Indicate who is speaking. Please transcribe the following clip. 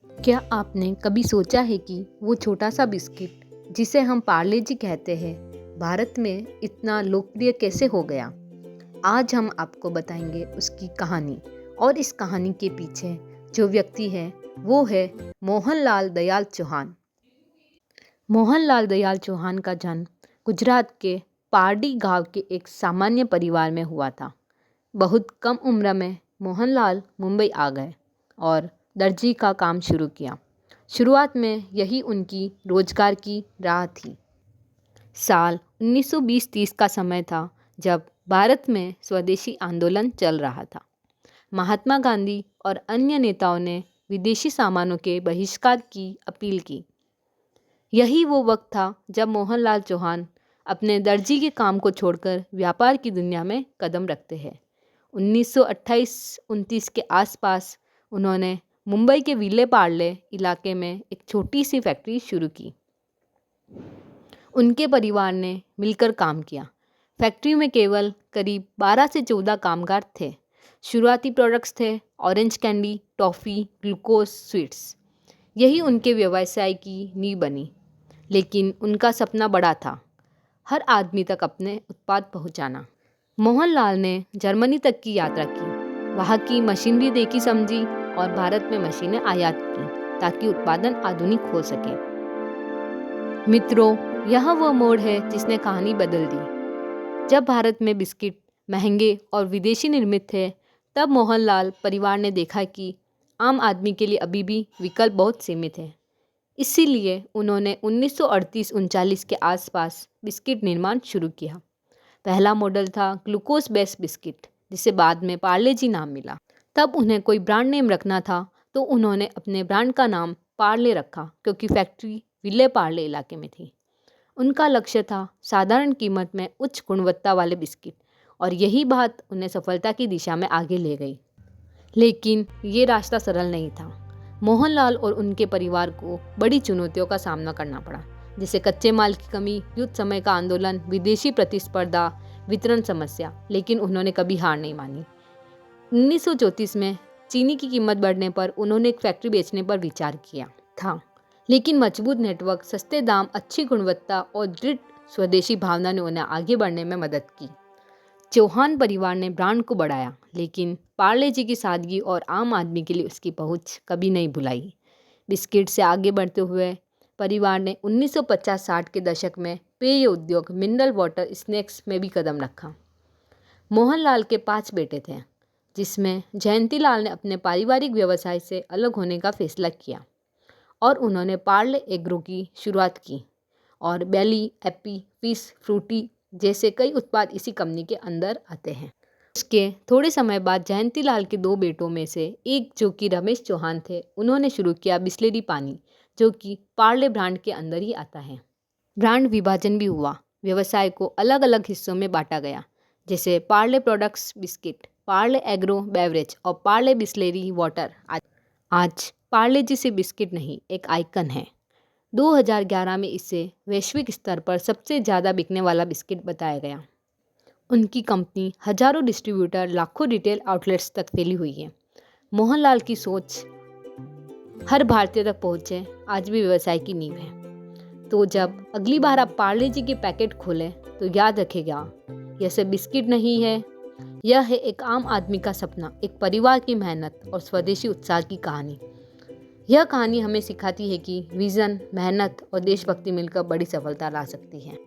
Speaker 1: क्या आपने कभी सोचा है कि वो छोटा सा बिस्किट जिसे हम पार्ले जी कहते हैं, भारत में इतना लोकप्रिय कैसे हो गया? आज हम आपको बताएंगे उसकी कहानी। और इस कहानी के पीछे जो व्यक्ति है वो है मोहनलाल दयाल चौहान। मोहनलाल दयाल चौहान का जन्म गुजरात के पारडी गांव के एक सामान्य परिवार में हुआ था। बहुत कम उम्र में मोहनलाल मुंबई आ गए और दर्जी का काम शुरू किया। शुरुआत में यही उनकी रोजगार की राह थी। साल 1920-30 का समय था जब भारत में स्वदेशी आंदोलन चल रहा था। महात्मा गांधी और अन्य नेताओं ने विदेशी सामानों के बहिष्कार की अपील की। यही वो वक्त था जब मोहनलाल चौहान अपने दर्जी के काम को छोड़कर व्यापार की दुनिया में कदम रखते हैं। 1928-29 के आसपास उन्होंने मुंबई के विले पार्ले इलाके में एक छोटी सी फैक्ट्री शुरू की। उनके परिवार ने मिलकर काम किया। फैक्ट्री में केवल करीब 12 से 14 कामगार थे। शुरुआती प्रोडक्ट्स थे orange candy, toffee, glucose, sweets. यही उनके व्यवसाय की नींव बनी। लेकिन उनका सपना बड़ा था, हर आदमी तक अपने उत्पाद पहुंचाना। मोहनलाल ने जर्मनी तक की यात्रा की, वहाँ की मशीनरी देखी समझी और भारत में मशीनें आयात की ताकि उत्पादन आधुनिक हो सके। मित्रों, यह वो मोड़ है जिसने कहानी बदल दी। जब भारत में बिस्किट महंगे और विदेशी निर्मित थे, तब मोहनलाल परिवार ने देखा कि आम आदमी के लिए अभी भी विकल्प बहुत सीमित है। इसीलिए उन्होंने 1938-39 के आसपास बिस्किट निर्माण शुरू किया। पहला मॉडल था ग्लूकोज बेस्ड बिस्किट, जिसे बाद में पार्ले जी नाम मिला। तब उन्हें कोई ब्रांड नेम रखना था तो उन्होंने अपने ब्रांड का नाम पार्ले रखा, क्योंकि फैक्ट्री विले पार्ले इलाके में थी। उनका लक्ष्य था साधारण कीमत में उच्च गुणवत्ता वाले बिस्किट, और यही बात उन्हें सफलता की दिशा में आगे ले गई। लेकिन ये रास्ता सरल नहीं था। मोहनलाल और उनके परिवार को बड़ी चुनौतियों का सामना करना पड़ा, जैसे कच्चे माल की कमी, युद्ध समय का आंदोलन, विदेशी प्रतिस्पर्धा, वितरण समस्या। लेकिन उन्होंने कभी हार नहीं मानी। 1934 में चीनी की कीमत बढ़ने पर उन्होंने एक फैक्ट्री बेचने पर विचार किया था। लेकिन मजबूत नेटवर्क, सस्ते दाम, अच्छी गुणवत्ता और दृढ़ स्वदेशी भावना ने उन्हें आगे बढ़ने में मदद की। चौहान परिवार ने ब्रांड को बढ़ाया, लेकिन पार्ले जी की सादगी और आम आदमी के लिए उसकी पहुंच कभी नहीं भुलाई। बिस्किट से आगे बढ़ते हुए परिवार ने 1950-60 के दशक में पेय उद्योग, मिनरल वाटर, स्नैक्स में भी कदम रखा। मोहनलाल के 5 बेटे थे, जिसमें जयंतीलाल ने अपने पारिवारिक व्यवसाय से अलग होने का फैसला किया और उन्होंने पार्ले एग्रो की शुरुआत की, और बेली, एप्पी, फिश, फ्रूटी जैसे कई उत्पाद इसी कंपनी के अंदर आते हैं। उसके थोड़े समय बाद जयंतीलाल के 2 बेटों में से एक, जो कि रमेश चौहान थे, उन्होंने शुरू किया बिस्लेरी पानी, जो कि पार्ले ब्रांड के अंदर ही आता है। ब्रांड विभाजन भी हुआ, व्यवसाय को अलग अलग हिस्सों में बांटा गया, जैसे Parle products biscuit, Parle agro beverage और पार्ले बिस्लेरी वाटर। आज पार्ले जी से बिस्किट नहीं, एक आइकन है। 2011 में इसे वैश्विक स्तर पर सबसे ज़्यादा बिकने वाला बिस्किट बताया गया। उनकी कंपनी हजारों डिस्ट्रीब्यूटर, लाखों रिटेल आउटलेट्स तक फैली हुई है। मोहनलाल की सोच हर भारतीय तक पहुँचे आज भी व्यवसाय की नींव है। तो जब अगली बार आप पार्ले जी के पैकेट खोलें तो याद रखेगा, यह सिर्फ बिस्किट नहीं है, यह है एक आम आदमी का सपना, एक परिवार की मेहनत और स्वदेशी उत्साह की कहानी। यह कहानी हमें सिखाती है कि विजन, मेहनत और देशभक्ति मिलकर बड़ी सफलता ला सकती है।